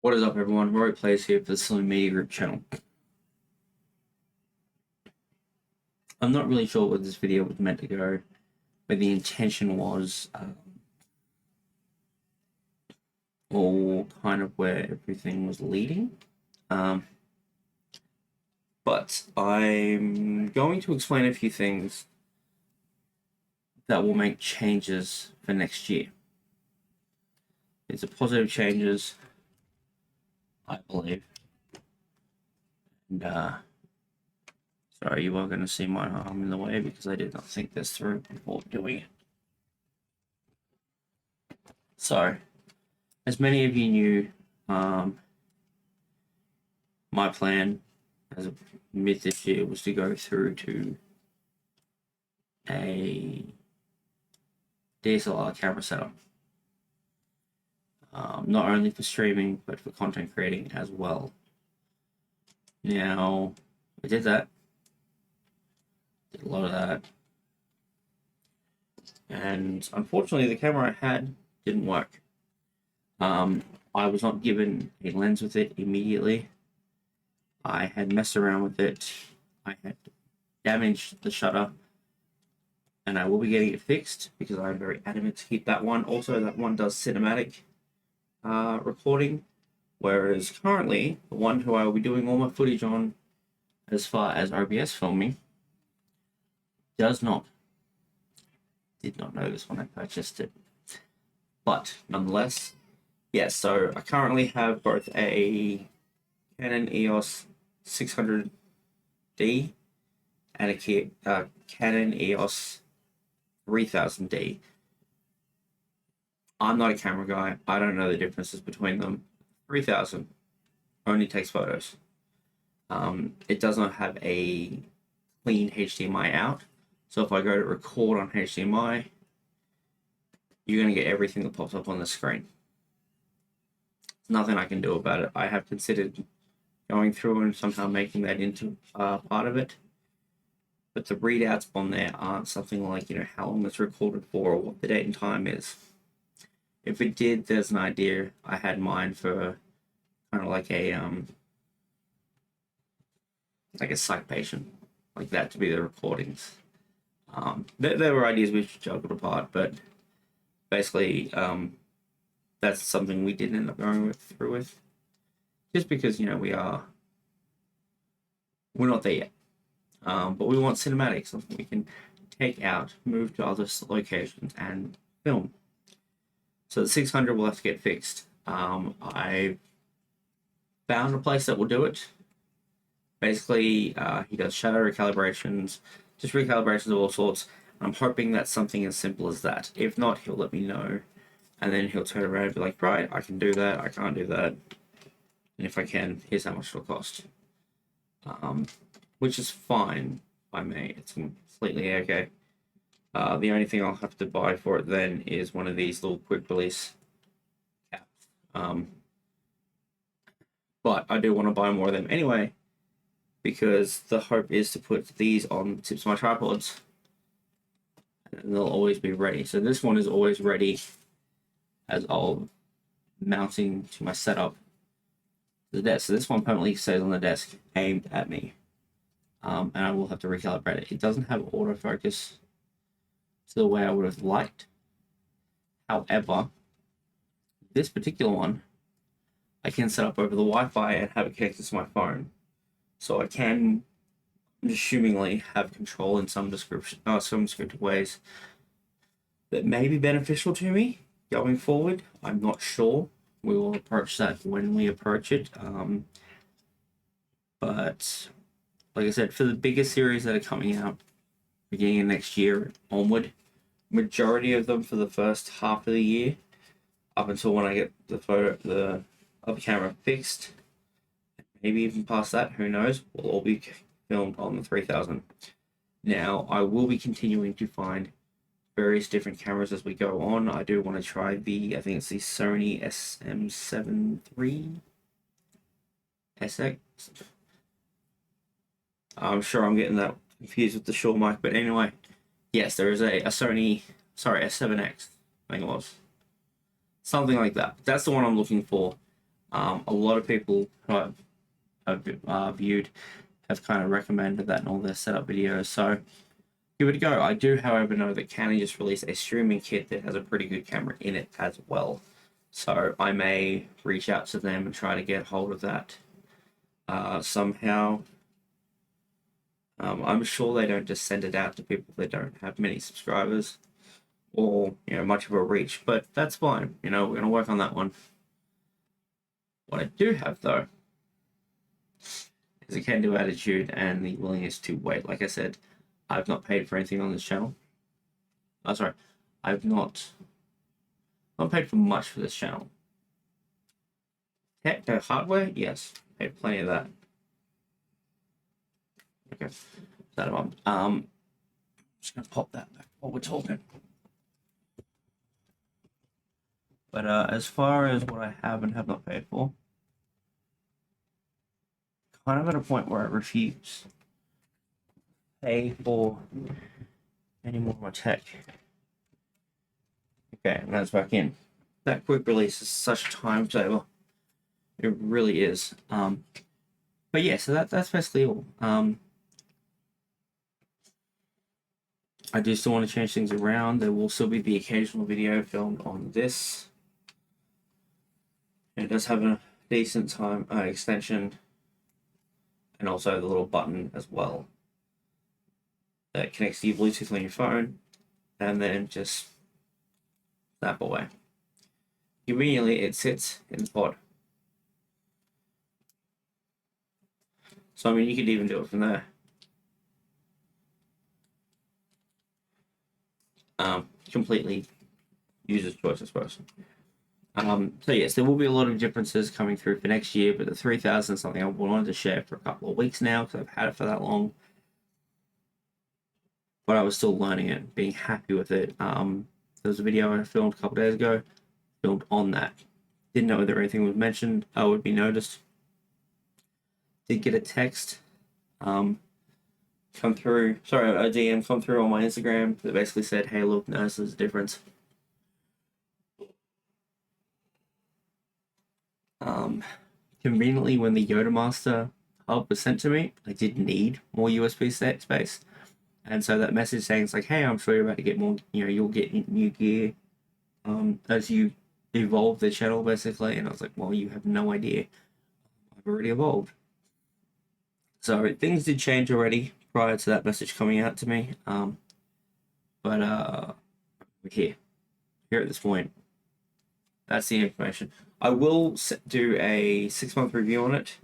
What is up, everyone? Rory Plays here for the Silly Media Group channel. I'm not really sure what this video was meant to go, but the intention was all kind of where everything was leading. But I'm going to explain a few things that will make changes for next year. These are positive changes, I believe. And sorry, you are going to see my arm in the way because I did not think this through before doing it. So, as many of you knew, my plan as of mid this year was to go through to a DSLR camera setup. Not only for streaming, but for content creating as well. Now, I did that. Did a lot of that. And unfortunately, the camera I had didn't work. I was not given a lens with it immediately. I had messed around with it. I had damaged the shutter. And I will be getting it fixed because I'm very adamant to keep that one. Also, that one does cinematic recording. Whereas currently, the one who I will be doing all my footage on as far as OBS filming did not know this when I purchased it. But nonetheless, yes, so I currently have both a Canon EOS 600D and a Canon EOS 3000D. I'm not a camera guy. I don't know the differences between them. 3000 only takes photos. It does not have a clean HDMI out. So if I go to record on HDMI, you're going to get everything that pops up on the screen. There's nothing I can do about it. I have considered going through and somehow making that into part of it. But the readouts on there aren't something like, how long it's recorded for or what the date and time is. If it did, there's an idea I had in mind for kind of like a psych patient, like that to be the recordings. There were ideas we juggled apart, but basically that's something we didn't end up going through with, just because we're not there yet. But we want cinematics, something we can take out, move to other locations, and film. So the 600 will have to get fixed. I found a place that will do it. Basically, he does shutter recalibrations, just recalibrations of all sorts. I'm hoping that's something as simple as that. If not, he'll let me know. And then he'll turn around and be like, right, I can do that, I can't do that. And if I can, here's how much it'll cost. Which is fine by me. It's completely okay. The only thing I'll have to buy for it then is one of these little quick release caps. But I do want to buy more of them anyway, because the hope is to put these on tips of my tripods and they'll always be ready. So this one is always ready as I'll mounting to my setup to the desk. So this one permanently stays on the desk aimed at me. And I will have to recalibrate it. It doesn't have autofocus to the way I would have liked. However, this particular one, I can set up over the Wi-Fi and have it connected to my phone. So I can, assumingly, have control in some scripted ways that may be beneficial to me going forward. I'm not sure. We will approach that when we approach it. But like I said, for the bigger series that are coming out beginning of next year onward, majority of them for the first half of the year, up until when I get the other camera fixed, maybe even past that, who knows, will all be filmed on the 3000. Now, I will be continuing to find various different cameras as we go on. I do want to try I think it's the Sony SM7 III SX. I'm sure I'm getting that confused with the Shure mic, but anyway, yes, there is a Sony, sorry, S7X, I think it was. Something like that. That's the one I'm looking for. A lot of people who I've viewed have kind of recommended that in all their setup videos. So give it a go. I do, however, know that Canon just released a streaming kit that has a pretty good camera in it as well. So I may reach out to them and try to get hold of that somehow. I'm sure they don't just send it out to people that don't have many subscribers or much of a reach, but that's fine. We're gonna work on that one. What I do have though is a can-do attitude and the willingness to wait. Like I said, I've not paid for anything on this channel. Oh, sorry, I've not paid for much for this channel. Tech, no hardware, yes, paid plenty of that. Okay, that one. Just gonna pop that back while we're talking. But as far as what I have and have not paid for, kind of at a point where I refuse to pay for any more of my tech. Okay, and that's back in. That quick release is such a time saver. It really is. But yeah, so that's basically all. I do still want to change things around. There will still be the occasional video filmed on this. It does have a decent time extension, and also the little button as well that connects to your Bluetooth on your phone, and then just snap away. Conveniently, it sits in the pod. So I mean, you could even do it from there. Completely user's choice, I suppose. So yes, there will be a lot of differences coming through for next year, but the 3000 is something I wanted to share for a couple of weeks now because I've had it for that long. But I was still learning it, being happy with it. There was a video I filmed a couple days ago, filmed on that. Didn't know whether anything was mentioned, would be noticed. Did get a text come through, sorry, a DM come through on my Instagram that basically said, hey, look, notice there's a difference. Conveniently, when the Yoda Master hub was sent to me, I did need more USB space. And so that message saying it's like, hey, I'm sure you're about to get more, you'll get new gear as you evolve the channel, basically. And I was like, well, you have no idea. I've already evolved. So things did change already prior to that message coming out to me. But we're here at this point. That's the information. I will do a 6-month review on it.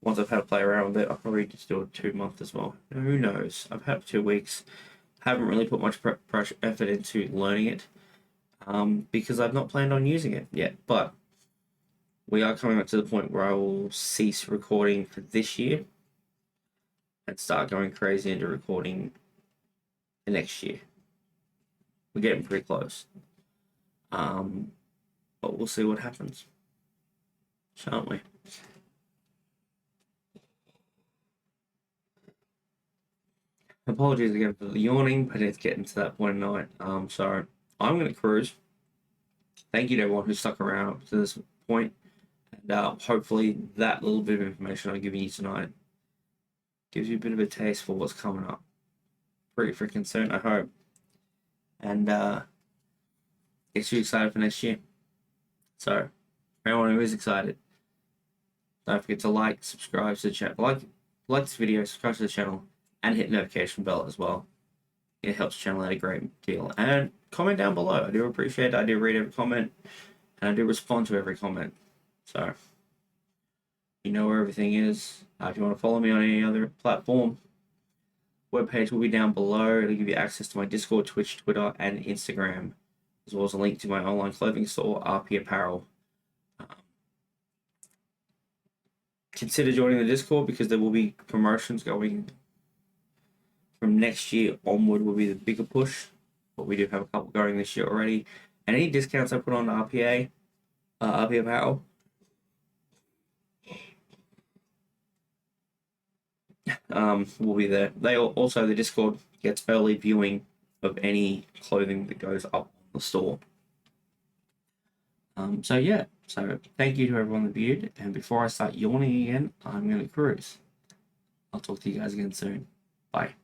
Once I've had a play around with it, I'll probably just do a 2-month as well. Who knows? I've had 2 weeks. Haven't really put much effort into learning it because I've not planned on using it yet. But we are coming up to the point where I will cease recording for this year and start going crazy into recording the next year. We're getting pretty close. But we'll see what happens, shan't we? Apologies again for the yawning, but it's getting to that point of night. So I'm going to cruise. Thank you to everyone who stuck around up to this point. And hopefully that little bit of information I'm giving you tonight gives you a bit of a taste for what's coming up. Pretty freaking soon, I hope. And gets you excited for next year. So, for anyone who is excited, don't forget to like, subscribe to the channel, like this video, subscribe to the channel, and hit the notification bell as well. It helps the channel out a great deal. And comment down below. I do appreciate it. I do read every comment, and I do respond to every comment. So, you know where everything is. If you want to follow me on any other platform, webpage will be down below. It'll give you access to my Discord, Twitch, Twitter, and Instagram, as well as a link to my online clothing store, RP Apparel. Consider joining the Discord because there will be promotions going from next year onward will be the bigger push, but we do have a couple going this year already. And any discounts I put on RP Apparel, will be there. Also the Discord gets early viewing of any clothing that goes up on the store. So yeah, So thank you to everyone that viewed. And before I start yawning again, I'm going to cruise. I'll talk to you guys again soon. Bye.